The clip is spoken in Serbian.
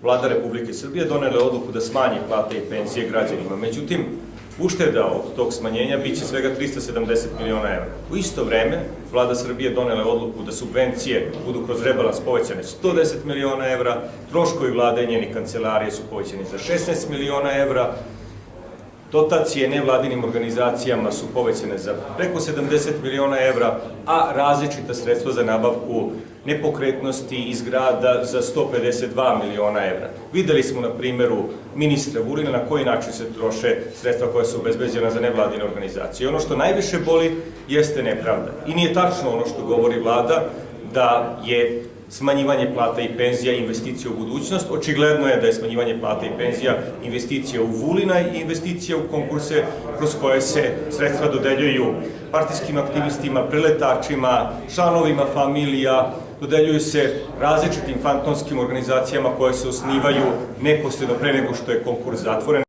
Vlada Republike Srbije donela je odluku da smanji plate i penzije građanima. Međutim, ušteda od tog smanjenja biće svega 370 miliona evra. U isto vreme, Vlada Srbije donela je odluku da subvencije budu kroz rebalans povećane 110 miliona evra, troškovi vlade i njeni kancelarije su povećani za 16 miliona evra, dotacije nevladinim organizacijama su povećane za preko 70 miliona evra, a različita sredstva za nabavku nepokretnosti i zgrada za 152 miliona evra. Videli smo na primeru ministra Vulina na koji način se troše sredstva koja su obezbeđena za nevladine organizacije. Ono što najviše boli jeste nepravda. I nije tačno ono što govori vlada da je smanjivanje plata i penzija investicija u budućnost. Očigledno je da je smanjivanje plata i penzija investicija u Vulina i investicija u konkurse kroz koje se sredstva dodeljuju partijskim aktivistima, preletačima, članovima familija, dodeljuju se različitim fantomskim organizacijama koje se osnivaju neposredno pre nego što je konkurs zatvoren.